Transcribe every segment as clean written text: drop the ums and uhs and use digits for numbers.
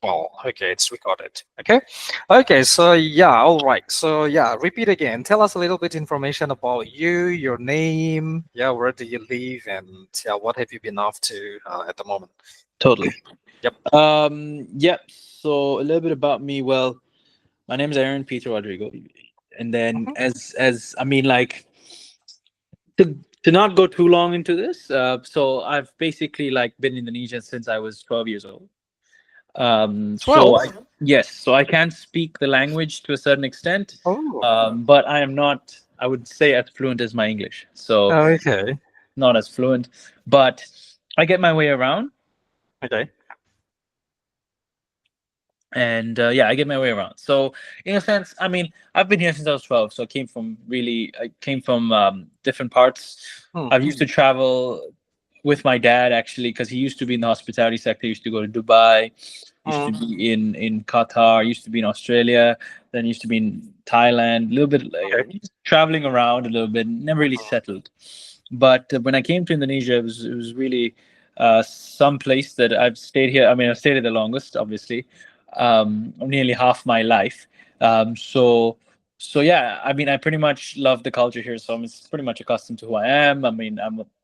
Well, okay, it's recorded. Okay. Okay, so yeah, all right. So yeah, repeat again. Tell us a little bit information about you, your name, yeah, where do you live, and yeah, what have you been up to at the moment? Totally. Yep. Yep. So a little bit about me. Well, my name is Aaron Peter Rodrigo, and then Mhm. as I mean, like to not go too long into this. So I've basically like been in Indonesia since I was 12 years old. So 12. I yes, so I can speak the language to a certain extent, Oh, but I am not. I would say as fluent as my English. So okay. not as fluent, but I get my way around. Okay. And yeah, I get my way around. So in a sense, I mean, I've been here since I was 12, so I came from different parts. Hmm. I've used to travel with my dad actually, because he used to be in the hospitality sector. He used to go to Dubai, used to Hmm. be in Qatar, used to be in Australia, then used to be in Thailand, a little bit Okay. traveling around a little bit, never really settled. But when I came to Indonesia, it was really some place that I've stayed here. I mean, I've stayed here the longest, obviously, nearly half my life. So yeah, I mean, I pretty much love the culture here, so I'm pretty much accustomed to who I am. I mean,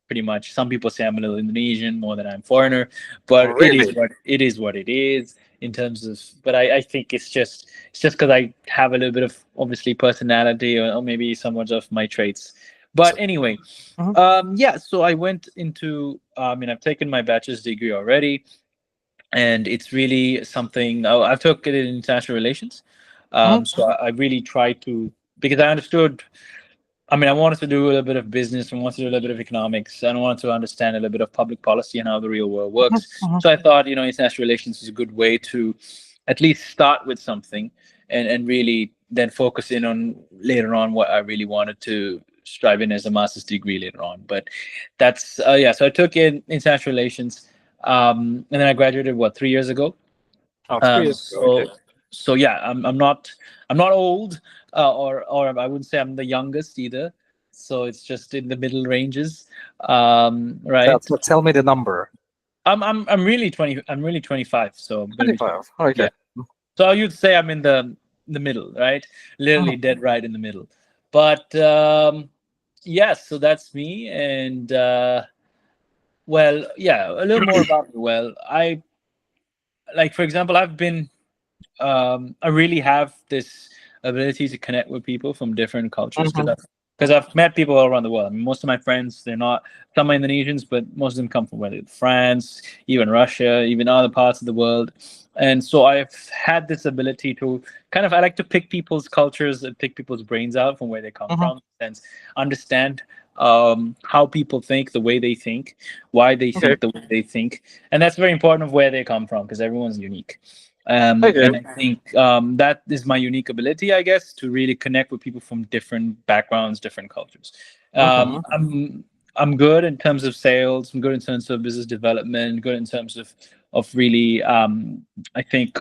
pretty much. Some people say I'm a little Indonesian more than I'm foreigner, but Really? what it is in terms of. But I think it's just because I have a little bit of obviously personality or maybe somewhat of my traits. But So, anyway, mhm. yeah. So I went into. I mean, I've taken my bachelor's degree already, and it's really something I've took it in international relations. Mhm. So I really tried to, because I understood. I mean, I wanted to do a little bit of business, I wanted to do a little bit of economics, and I wanted to understand a little bit of public policy and how the real world Mhm. works. Mhm. So I thought, international relations is a good way to at least start with something, and really then focus in on later on what I really wanted to strive in as a master's degree later on. But that's yeah. So I took in international relations, and then I graduated 3 years ago. Oh, three Um, years ago. Okay. so so yeah, I'm not old, or I wouldn't say I'm the youngest either. So it's just in the middle ranges, right? Tell me the number. I'm really 20. I'm really 25. So I'm gonna be 20. 25. Okay. Yeah. So you'd say I'm in the middle, right? Literally Mhm. dead right in the middle. But yes, so that's me. And well, yeah, a little more about me. Well, I like, for example, I really have this ability to connect with people from different cultures, Mhm. because I've met people all around the world. I mean, most of my friends, they're not, some are Indonesians, but most of them come from whether it's France, even Russia, even other parts of the world. And so I've had this ability to kind of, I like to pick people's cultures and pick people's brains out from where they come Mhm. from, and understand how people think, the way they think, why they Okay. think the way they think. And that's very important of where they come from, because everyone's unique. Okay. And I think that is my unique ability, I guess, to really connect with people from different backgrounds, different cultures. Mhm. I'm good in terms of sales. I'm good in terms of business development. Good in terms of really, I think,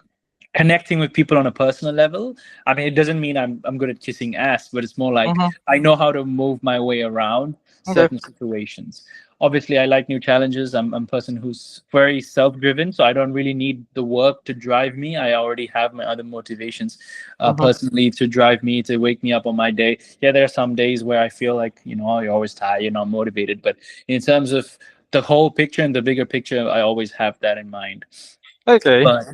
connecting with people on a personal level. I mean, it doesn't mean I'm good at kissing ass, but it's more like Mhm. I know how to move my way around Okay. certain situations. Obviously, I like new challenges. I'm a person who's very self-driven, so I don't really need the work to drive me. I already have my other motivations, Mhm. personally, to drive me, to wake me up on my day. Yeah, there are some days where I feel like, you're always tired, you're not motivated, but in terms of the whole picture and the bigger picture, I always have that in mind. Okay. But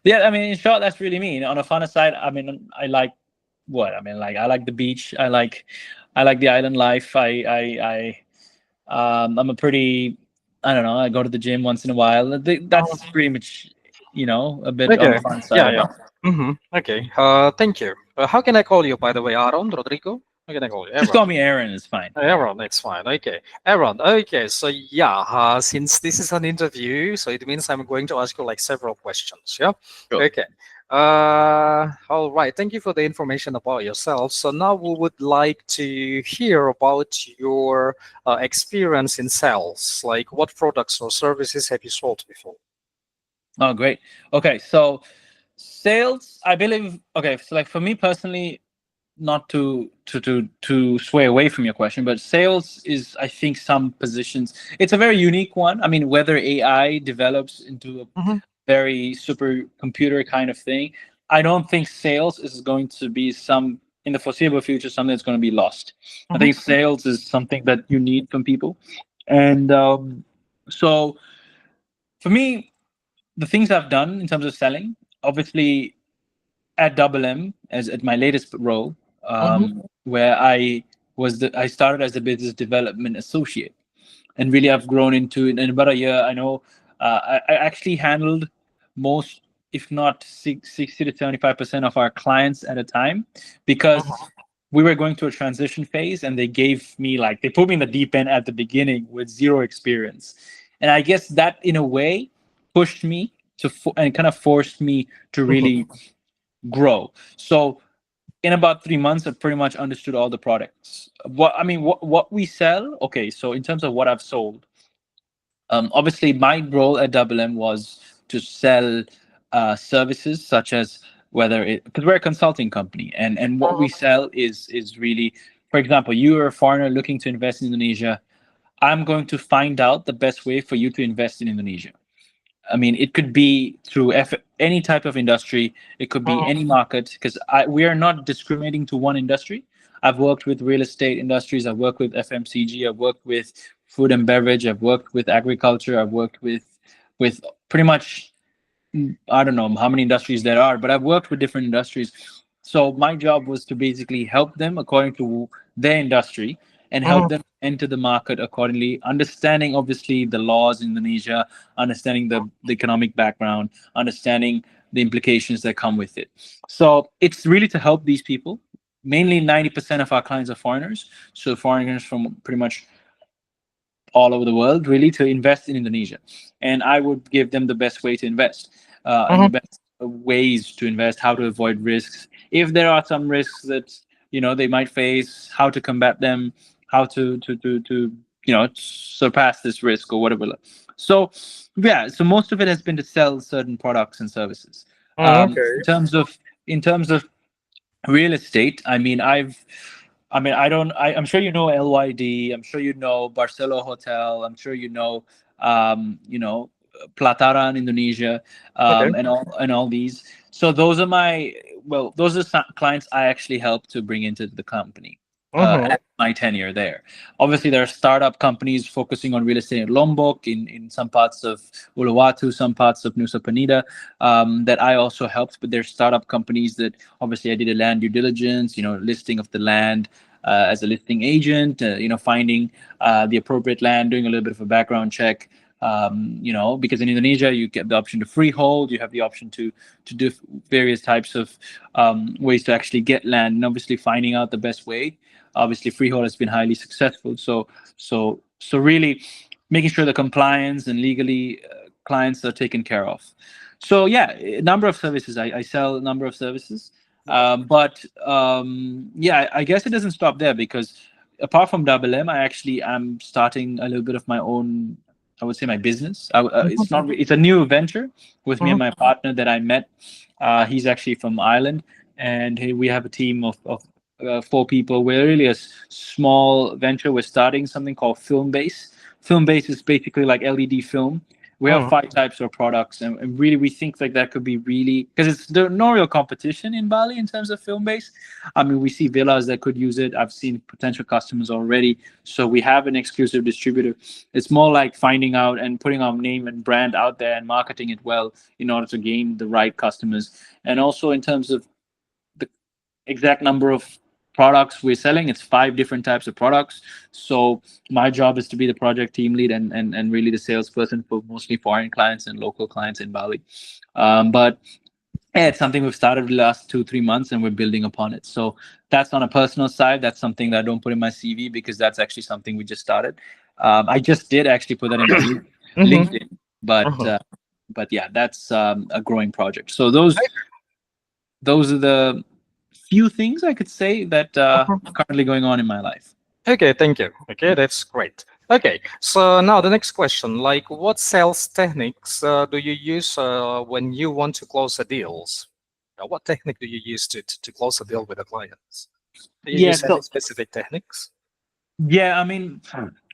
yeah, I mean, in short, that's really me. On a funner side, I mean, I like what? I mean, like, I like the beach. I like the island life. I'm a pretty, I don't know, I go to the gym once in a while. That's Mhm. pretty much, a bit on the Okay. fun side Yeah. of Yeah. it. Okay. Thank you. How can I call you, by the way, Aaron Rodrigo? How can I call you, Just Aaron? call me Aaron, it's fine. Aaron, that's fine. Okay, Aaron. Okay, so yeah, since this is an interview, so it means I'm going to ask you like several questions. Yeah. Sure. Okay. All right. Thank you for the information about yourself. So now we would like to hear about your experience in sales. Like, what products or services have you sold before? Oh, great. Okay, so sales, I believe. Okay, so like for me personally, not to sway away from your question, but sales is, I think, some positions. It's a very unique one. I mean, whether AI develops into a Mm-hmm. very super computer kind of thing. I don't think sales is going to be some in the foreseeable future something that's going to be lost. I Mhm. think sales is something that you need from people, and so for me, the things I've done in terms of selling, obviously at Double M as at my latest role, Mhm. where I started as a business development associate, and really I've grown into in about a year. I know I actually handled most, if not 60 to 75% of our clients at a time, because Mhm. we were going through a transition phase, and they gave me like they put me in the deep end at the beginning with zero experience, and I guess that in a way pushed me and kind of forced me to Mhm. really grow. So in about 3 months, I've pretty much understood all the products. What we sell. Okay, so in terms of what I've sold, obviously my role at Double M was to sell services such as whether it because we're a consulting company, and what we Mhm. sell is really, for example, you are a foreigner looking to invest in Indonesia. I'm going to find out the best way for you to invest in Indonesia. I mean, it could be through any type of industry. It could be Mhm. any market because we are not discriminating to one industry. I've worked with real estate industries. I've worked with FMCG. I've worked with food and beverage. I've worked with agriculture. I've worked with pretty much I don't know how many industries there are, but I've worked with different industries. So my job was to basically help them according to their industry and help Mhm. them enter the market accordingly, understanding obviously the laws in Indonesia, understanding the economic background, understanding the implications that come with it. So it's really to help these people. Mainly 90% of our clients are foreigners. So foreigners from pretty much all over the world really to invest in Indonesia. And I would give them the best way to invest and the Mhm. best ways to invest, how to avoid risks. If there are some risks that they might face, how to combat them, how to surpass this risk or whatever. So yeah, so most of it has been to sell certain products and services. Mhm. In Okay. terms of in terms of real estate, I'm sure you know LYD, I'm sure you know Barcelo Hotel, I'm sure um you know Plataran Indonesia, Okay. and all these. So those are some clients I actually help to bring into the company Mhm. at my tenure there. Obviously there are startup companies focusing on real estate in Lombok, in some parts of Uluwatu, some parts of Nusa Penida, that I also helped. But there's startup companies that obviously I did a land due diligence, listing of the land as a listing agent, finding the appropriate land, doing a little bit of a background check. Because in Indonesia you get the option to freehold, you have the option to do various types of ways to actually get land, and obviously finding out the best way. Obviously, freehold has been highly successful. So really making sure the compliance and legally clients are taken care of. So yeah, a number of services. I sell a number of services, but yeah, I guess it doesn't stop there because apart from Double M, I actually am starting a little bit of my own. I would say my business. It's Mhm. not. It's a new venture with me and Mhm. my partner that I met. He's actually from Ireland, and we have a team of 4 people. We're really a small venture. We're starting something called Film Base. Film Base is basically like LED film. We have Mhm. 5 types of products, and really we think like that could be really because it's there no real competition in Bali in terms of film base. I mean, we see villas that could use it. I've seen potential customers already, so we have an exclusive distributor. It's more like finding out and putting our name and brand out there and marketing it well in order to gain the right customers. And also in terms of the exact number of products we're selling, it's 5 different types of products. So my job is to be the project team lead and really the salesperson for mostly foreign clients and local clients in Bali. But yeah, it's something we've started the last 2 3 months and we're building upon it. So that's on a personal side. That's something that I don't put in my CV because that's actually something we just started. I just did actually put that in my Mhm. LinkedIn, but Mhm. yeah, that's a growing project. So those are the few things I could say that Mhm. currently going on in my life. Okay, thank you. Okay, that's great. Okay, so now the next question, like what sales techniques do you use when you want to close the deals? What technique do you use to close a deal with the clients? Do you Yeah, use any so specific techniques? yeah, I mean,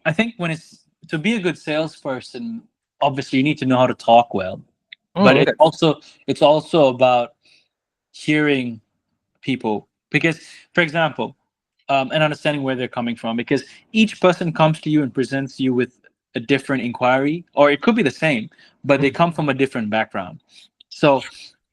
I think when it's to be a good salesperson, obviously you need to know how to talk well. But Okay. it's also about hearing people, because for example, and understanding where they're coming from, because each person comes to you and presents you with a different inquiry, or it could be the same, but they come from a different background. So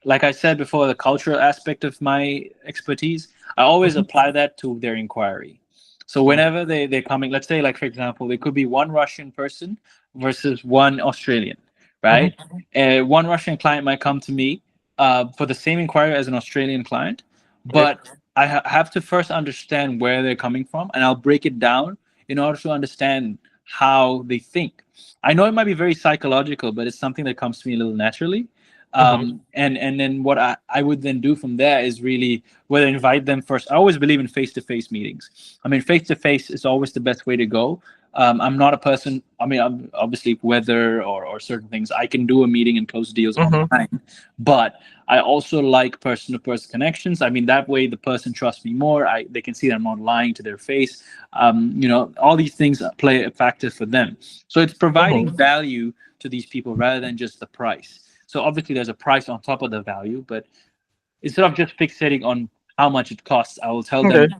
like I said before, the cultural aspect of my expertise, I always Mhm. apply that to their inquiry. So Mhm. whenever they're coming, let's say, like for example, there could be one Russian person versus one Australian, right? Mhm. One Russian client might come to me for the same inquiry as an Australian client, Okay. but have to first understand where they're coming from, and I'll break it down in order to understand how they think. I know it might be very psychological, but it's something that comes to me a little naturally. Mhm. And then what I would then do from there is really whether invite them first. I always believe in face-to-face meetings. I mean, face-to-face is always the best way to go. I'm not a person, I mean, I'm obviously weather or certain things, I can do a meeting and close deals Mhm. online, but I also like person-to-person connections. I mean, that way the person trusts me more. They can see that I'm not lying to their face. All these things play a factor for them. So it's providing Mhm. value to these people rather than just the price. So obviously there's a price on top of the value, but instead of just fixating on how much it costs, I will tell Okay. them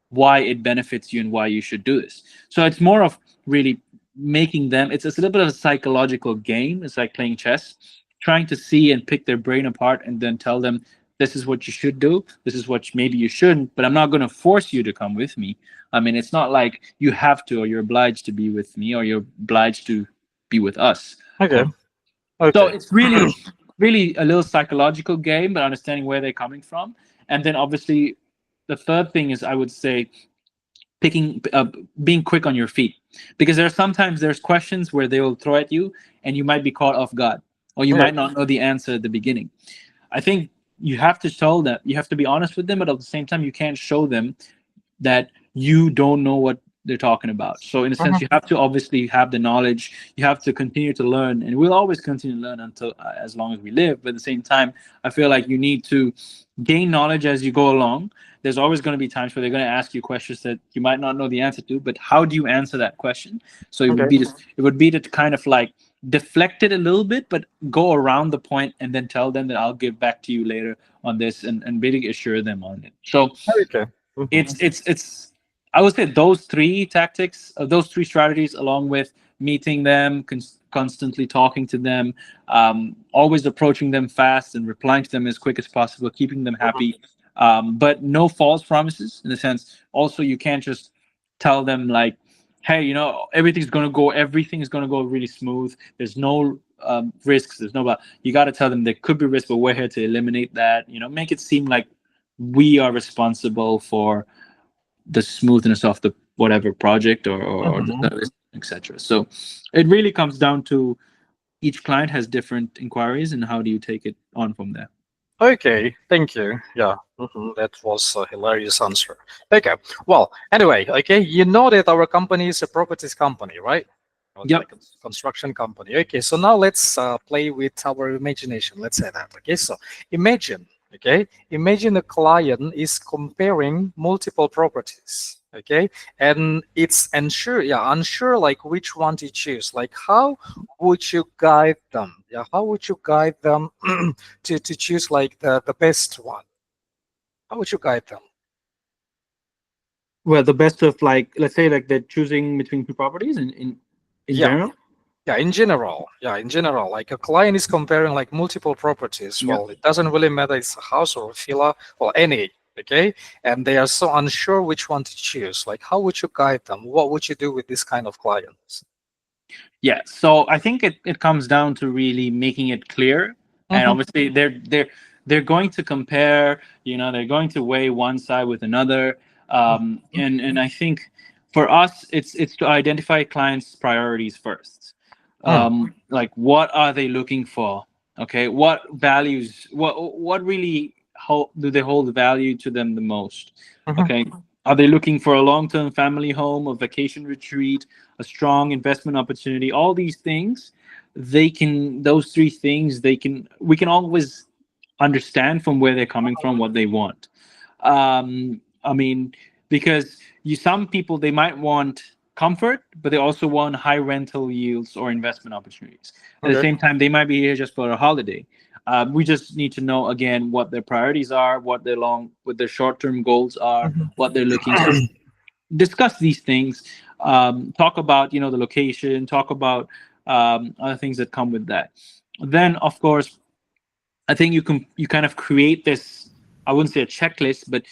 why it benefits you and why you should do this. So it's more of really making them, it's a little bit of a psychological game. It's like playing chess, trying to see and pick their brain apart and then tell them this is what you should do, this is what maybe you shouldn't, but I'm not going to force you to come with me. I mean, it's not like you have to or you're obliged to be with me or you're obliged to be with us. Okay. So Okay. it's really a little psychological game, but understanding where they're coming from. And then obviously the third thing is, I would say, picking being quick on your feet, because there's questions where they will throw at you and you might be caught off guard, or you Okay. might not know the answer at the beginning. I think you have to tell them, you have to be honest with them, but at the same time you can't show them that you don't know what they're talking about. So in a sense, Mhm. you have to obviously have the knowledge. You have to continue to learn, and we'll always continue to learn until as long as we live. But at the same time, I feel like you need to gain knowledge as you go along. There's always going to be times where they're going to ask you questions that you might not know the answer to, but how do you answer that question? So Okay. it would be to kind of like deflect it a little bit, but go around the point and then tell them that I'll get back to you later on this, and really assure them on it. So Okay. Mhm. it's I would say those three tactics, those three strategies, along with meeting them, constantly talking to them, always approaching them fast and replying to them as quick as possible, keeping them happy, but no false promises. In a sense, also you can't just tell them like, hey, everything is gonna go really smooth. There's no risks. There's no. You got to tell them there could be risks, but we're here to eliminate that. Make it seem like we are responsible for the smoothness of the whatever project or the Mhm. service, etc. So it really comes down to each client has different inquiries, and how do you take it on from there. Okay, thank you. Yeah, that was a hilarious answer. Okay, well, anyway, okay, you know that our company is a properties company, right? Okay, Yep. like a construction company. Okay, so now let's play with our imagination. Let's say that. Okay, so imagine, imagine a client is comparing multiple properties. Okay, and it's unsure like which one to choose. Like, how would you guide them? Yeah, how would you guide them to choose like the best one? How would you guide them? Well, the best of, like, let's say, like they're choosing between two properties in Yeah, general. in general, like a client is comparing like multiple properties. Yep. Well, it doesn't really matter it's a house or a villa or any. Okay, and they are so unsure which one to choose. Like, how would you guide them? What would you do with this kind of clients? Yeah, so I think it comes down to really making it clear, and Mm-hmm, obviously they're going to compare, they're going to weigh one side with another, and I think for us it's to identify clients' priorities first. mm-hmm, Like, what are they looking for? Okay, what values, what really, how do they hold value to them the most? mm-hmm, Okay, are they looking for a long-term family home, a vacation retreat, a strong investment opportunity? All these things, those three things, we can always understand from where they're coming from what they want. I mean, because some people, they might want comfort, but they also want high rental yields or investment opportunities. At the Okay. same time, they might be here just for a holiday. We just need to know again what their priorities are, what their short-term goals are, Mhm. what they're looking. So discuss these things. Talk about the location. Talk about other things that come with that. Then, of course, I think you kind of create this. I wouldn't say a checklist, but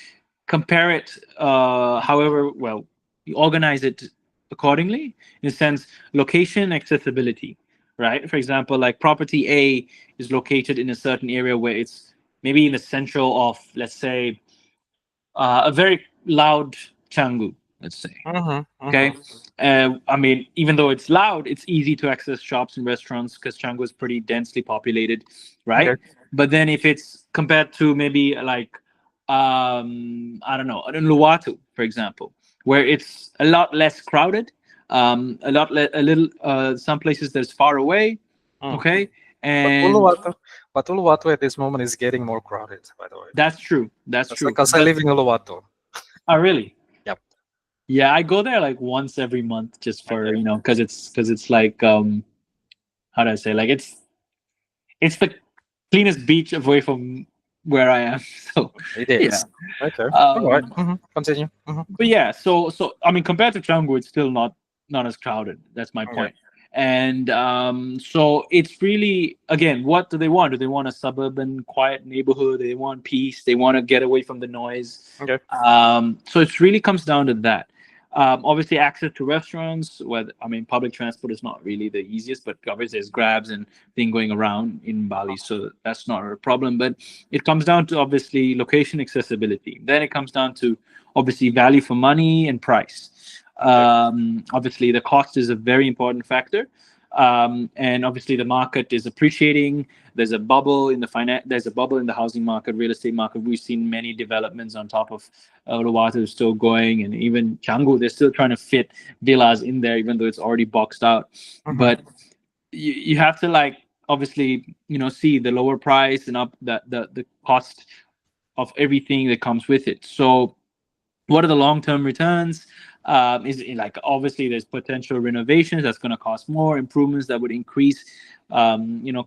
compare it. However, well, you organize it accordingly in a sense. Location, accessibility, right? For example, like property A is located in a certain area where it's maybe in the central of, let's say, a very loud Canggu, let's say. Mhm. Okay. Mhm. I mean, even though it's loud, it's easy to access shops and restaurants because Canggu is pretty densely populated, Okay. right? But then if it's compared to maybe like, I don't know, in Luwatu, for example, where it's a lot less crowded, a little, some places that's far away, Mm. okay? But And Uluwatu, at this moment is getting more crowded. By the way, that's true. That's that's true. because I But, live in Uluwatu. oh, really? Yep. Yeah, I go there like once every month just for, Okay. because it's like, how do I say, like it's the cleanest beach away from where I am. So It yeah. is. Okay. All right. Um, Continue. but yeah, so I mean, compared to Canggu, it's still not as crowded. That's my Okay. point. And so it's really, again, what do they want? Do they want a suburban, quiet neighborhood? They want peace. They want to get away from the noise. Okay. So it really comes down to that. Obviously, access to restaurants. Where I mean, public transport is not really the easiest, but obviously there's Grabs and thing going around in Bali, so that's not a problem. But it comes down to obviously location accessibility. Then it comes down to obviously value for money and price. Okay. Obviously, the cost is a very important factor, and obviously the market is appreciating. There's a bubble in the There's a bubble in the housing market, real estate market. We've seen many developments on top of Uluwatu is still going, and even Canggu, they're still trying to fit villas in there, even though it's already boxed out. Mhm. But you have to like obviously see the lower price and up the cost of everything that comes with it. So what are the long-term returns? Is it like obviously there's potential renovations that's going to cost more, improvements that would increase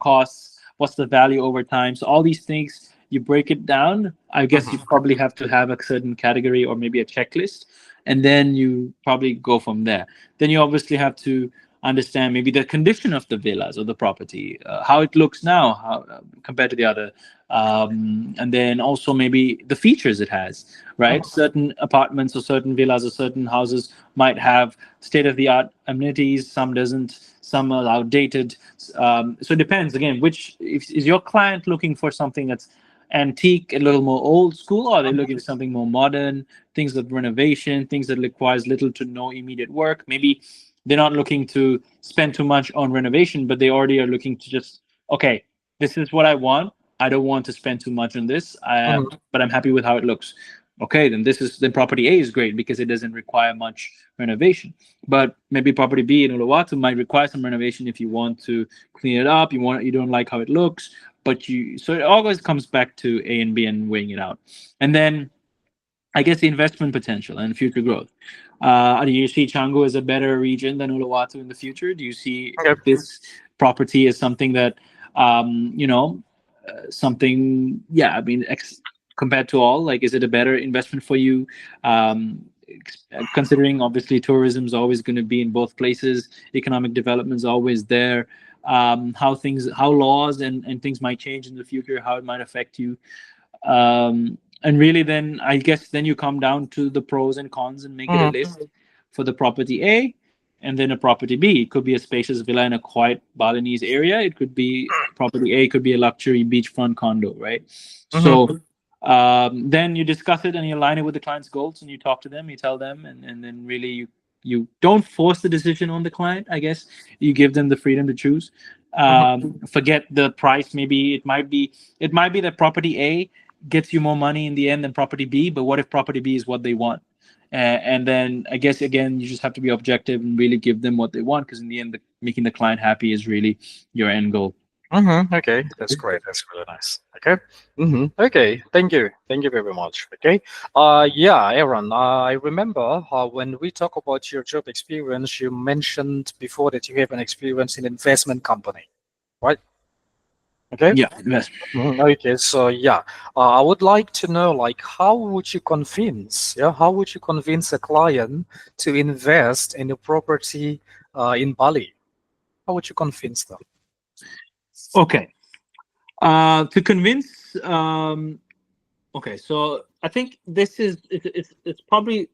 costs. What's the value over time? So all these things, you break it down. I guess you Mhm. probably have to have a certain category or maybe a checklist, and then you probably go from there. Then you obviously have to understand maybe the condition of the villas or the property, how it looks now, how compared to the other, and then also maybe the features it has, right? Mhm. Certain apartments or certain villas or certain houses might have state of the art amenities, some doesn't, some are outdated. So it depends again, which if, is your client looking for something that's antique, a little more old school, or are they looking for something more modern, things with renovation, things that requires little to no immediate work? Maybe they're not looking to spend too much on renovation, but they already are looking to just, okay, this is what I want. I don't want to spend too much on this, Mhm. but I'm happy with how it looks. Okay, then property A is great because it doesn't require much renovation. But maybe property B in Uluwatu might require some renovation if you want to clean it up. You don't like how it looks, but you so it always comes back to A and B and weighing it out. And then I guess the investment potential and future growth. Do you see Canggu as a better region than Uluwatu in the future? Do you see Okay. this property as something that, something, yeah, I mean, compared to all, like, is it a better investment for you? Considering obviously tourism is always going to be in both places, economic development is always there. How laws and things might change in the future, how it might affect you, and really then I guess then you come down to the pros and cons and make it a Mhm. list for the property A and then a property B. It could be a spacious villa in a quiet Balinese area. It could be property A, could be a luxury beachfront condo, right? Mhm. So then you discuss it and you align it with the client's goals and you talk to them, you tell them, and then really you don't force the decision on the client. I guess you give them the freedom to choose. Mhm. Forget the price. Maybe it might be that property A gets you more money in the end than property B, but what if property B is what they want? And then I guess again you just have to be objective and really give them what they want because in the end, making the client happy is really your end goal. Okay, that's great. That's really nice. Okay. Okay. Thank you very much. Okay. Yeah, Aaron. I remember when we talk about your job experience, you mentioned before that you have an experience in investment company, right? Okay. Yeah, investment. Okay. So yeah, I would like to know, like, how would you convince? Yeah, how would you convince a client to invest in a property in Bali? How would you convince them? Okay. To convince. Okay, so I think this is it's probably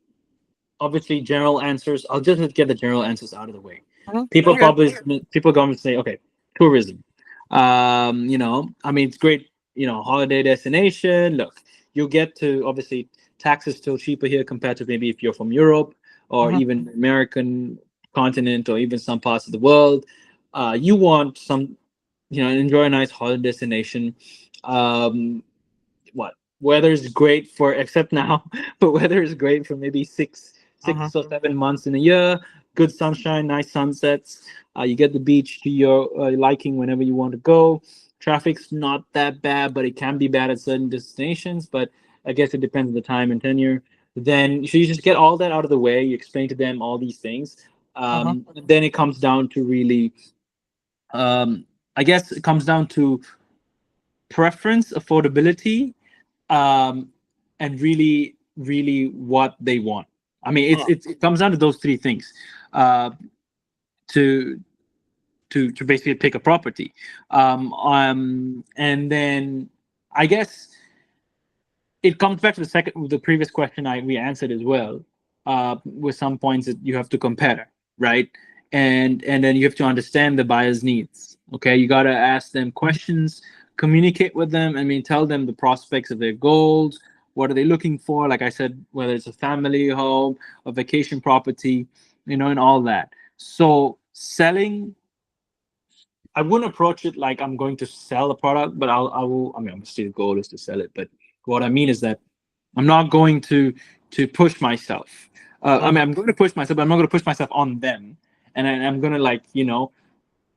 obviously general answers. I'll just get the general answers out of the way. People Okay. probably people going to say, okay, tourism. I mean, it's great. Holiday destination. Look, you get to obviously taxes still cheaper here compared to maybe if you're from Europe or Mhm, even American continent or even some parts of the world. You want some, enjoy a nice holiday destination. Um, what weather is great for except now but weather is great for maybe six mhm, six or 7 months in a year. Good sunshine, nice sunsets. You get the beach to your liking whenever you want to go. Traffic's not that bad, but it can be bad at certain destinations. But I guess it depends on the time and tenure. Then so you just get all that out of the way. You explain to them all these things. mhm, Then it comes down to really I guess it comes down to preference, affordability, um, and really what they want. I mean, mhm, it comes down to those three things uh, to to basically pick a property, and then I guess it comes back to the previous question we answered as well, with some points that you have to compare, right? And then you have to understand the buyer's needs. Okay, you got to ask them questions, communicate with them. I mean, tell them the prospects of their goals. What are they looking for? Like I said, whether it's a family home, a vacation property, and all that. So selling, I wouldn't approach it like I'm going to sell a product, but I will. I mean, obviously the goal is to sell it, but what I mean is that I'm not going to push myself. I mean, mhm, I'm going to push myself, but I'm not going to push myself on them. And I'm going to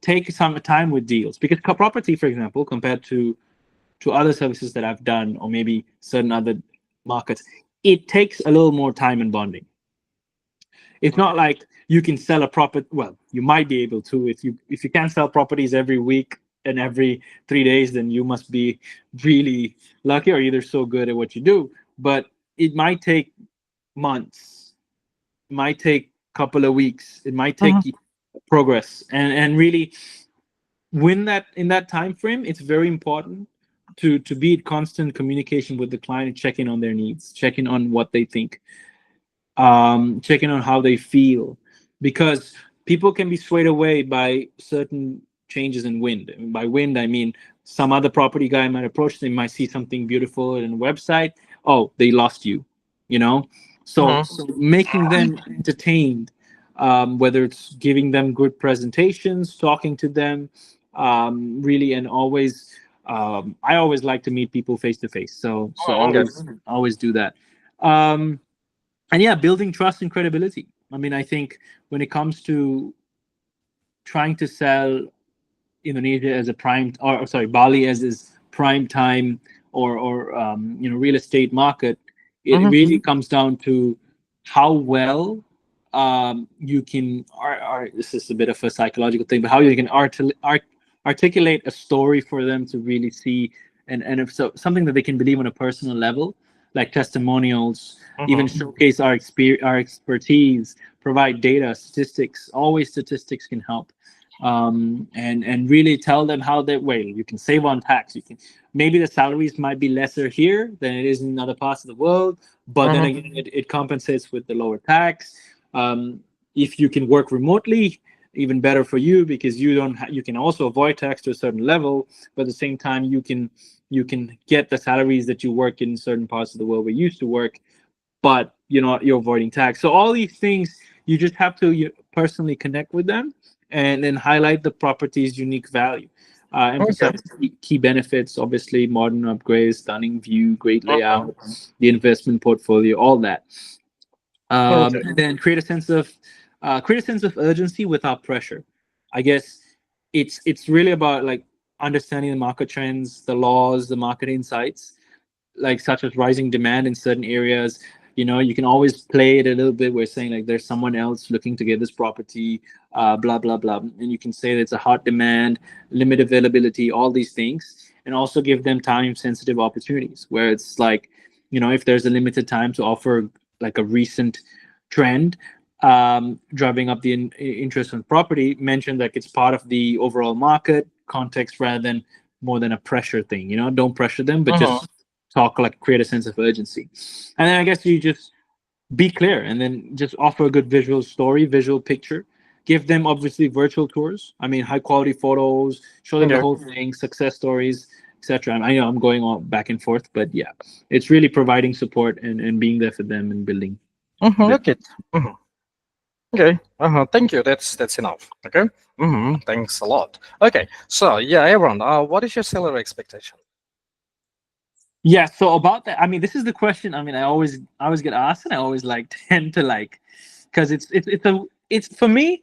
take some time with deals because property, for example, compared to other services that I've done or maybe certain other markets, it takes a little more time and bonding. It's not like you can sell a property. Well, you might be able to if you can't sell properties every week and every 3 days, then you must be really lucky or either so good at what you do. But it might take months, it might take a couple of weeks, it might take mhm. progress, and really win that in that time frame. It's very important to be in constant communication with the client, checking on their needs, checking on what they think, checking on how they feel, because people can be swayed away by certain changes in wind. And by wind, I mean some other property guy might approach them, might see something beautiful in a website. Oh, they lost you, you know. So making them entertained, whether it's giving them good presentations, talking to them, really, and always. I always like to meet people face to face, so Okay. always do that. Um, and yeah, building trust and credibility. I mean, I think when it comes to trying to sell Indonesia as a prime, or sorry, Bali as is prime time, or real estate market, it Mhm, really comes down to how well you can. This is a bit of a psychological thing, but how you can articulate a story for them to really see, and if so, something that they can believe on a personal level, like testimonials, even mhm. showcase our expertise, provide data, statistics. Always statistics can help, and really tell them how that way you can save on tax. You can maybe the salaries might be lesser here than it is in other parts of the world, but then Mhm, again, it compensates with the lower tax. Um, if you can work remotely, even better for you because you can also avoid tax to a certain level, but at the same time you can get the salaries that you work in certain parts of the world where you used to work, but you're avoiding tax. So all these things you just have to personally connect with them and then highlight the property's unique value. okay. Emphasize key benefits, obviously modern upgrades, stunning view, great Mhm, layout, the investment portfolio, all that. okay. And then create a sense of urgency without pressure. I guess it's really about like understanding the market trends, the laws, the market insights, like such as rising demand in certain areas. You can always play it a little bit where saying like there's someone else looking to get this property, blah blah blah, and you can say that it's a hot demand, limited availability, all these things, and also give them time sensitive opportunities where it's like, if there's a limited time to offer like a recent trend, driving up the interest in property, mention that it's part of the overall market context rather than more than a pressure thing. Don't pressure them, but Mhm. just talk, like create a sense of urgency. And then I guess you just be clear and then just offer a good visual story, visual picture. Give them obviously virtual tours. I mean, high quality photos, show them the Okay. whole thing, success stories, etc. I know I'm going all back and forth, but yeah, it's really providing support and being there for them and building. Okay. Mhm. Okay. Thank you. That's enough. Okay. Thanks a lot. Okay. So yeah, Aaron, what is your salary expectation? Yeah, so about that, I mean, this is the question. I mean, I always get asked, and I always like tend to like, because it's for me.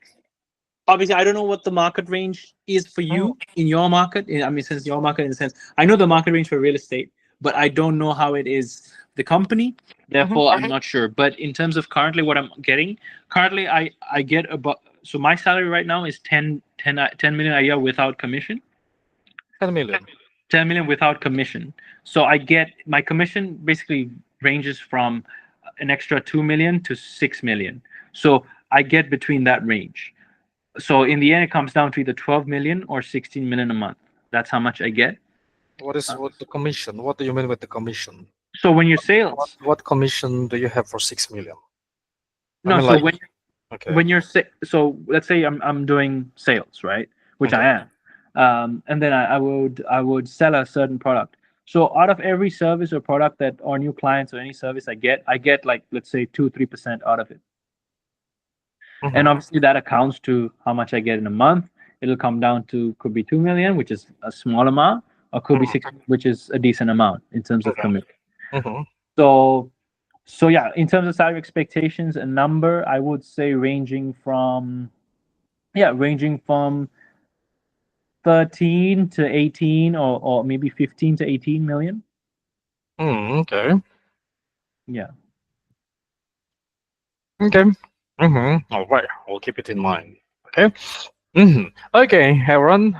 Obviously, I don't know what the market range is for Mm, you in your market. I mean, since your market, in the sense, I know the market range for real estate, but I don't know how it is the company. mhm, Therefore, I'm not sure. But in terms of currently what I'm getting, currently I get about, so my salary right now is 10 million a year without commission. 10 million. 10 million without commission. So I get my commission basically ranges from an extra 2 million to 6 million. So I get between that range. So in the end, it comes down to either 12 million or 16 million a month. That's how much I get. What the commission? What do you mean with the commission? So when you're What sales, what commission do you have for 6 million? I no. mean, So like, when okay, when you're so let's say I'm doing sales, right? Which I okay, am, and then I would sell a certain product. So out of every service or product that or new clients or any service I get like, let's say 2-3% out of it. And mhm, obviously that accounts to how much I get in a month. It'll come down to, could be 2 million, which is a small amount, or could be mhm, 6, which is a decent amount in terms of okay, commission. mhm, So yeah, in terms of salary expectations, a number I would say ranging from 13 to 18, or maybe 15 to 18 million. okay, Yeah. okay, all right, we'll keep it in mind. Okay. Okay, Aaron.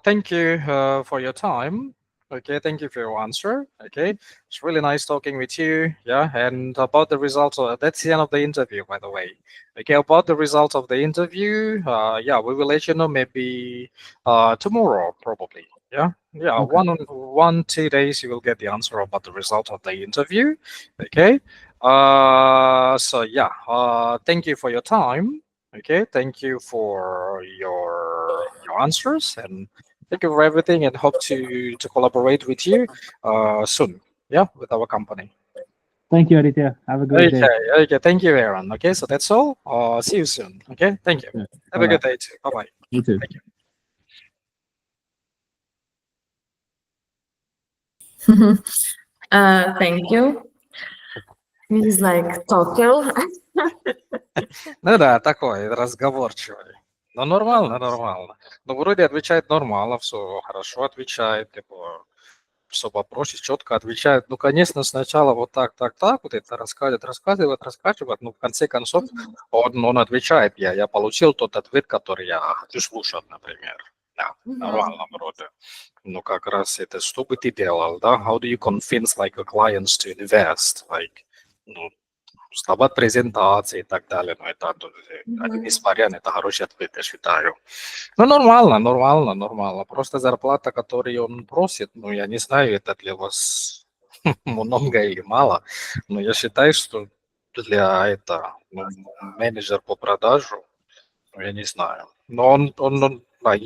Thank you for your time. Okay, thank you for your answer. Okay, it's really nice talking with you. Yeah, and about the results. That's the end of the interview, by the way. Okay, about the results of the interview. Yeah, we will let you know maybe tomorrow, probably. Yeah, yeah. Okay. 1, 2 days, you will get the answer about the result of the interview. Okay. So yeah. Thank you for your time. Okay, thank you for your answers and thank you for everything and hope to collaborate with you soon. Yeah, with our company. Thank you, Aditya. Have a great Okay, day. okay, thank you, Aaron. Okay, so that's all. See you soon. Okay, thank you. Have Bye a good bye. day too. Bye bye. You too. Thank you. Thank you. He's like talking. Ну да, такой разговорчивый. Ну нормально, нормально. Ну вроде отвечает нормально, все хорошо отвечает, типа все вопросы четко отвечает. Ну, конечно, сначала вот так, так, так, вот это рассказывает, но в конце концов он отвечает, я получил тот ответ, который я хочу слушать, например. Да, нормально вроде. Ну, как раз это, что бы ты делал, да? How do you convince, like, a clients to invest? Like, ну, слова презентации и так далее. Но это один из вариантов, это хороший ответ, я считаю. Ну, нормально, нормально, нормально. Просто зарплата, которую он просит, ну, я не знаю, это для вас много или мало, но я считаю, что для этого менеджер по продажу, ну, я не знаю. Но он да,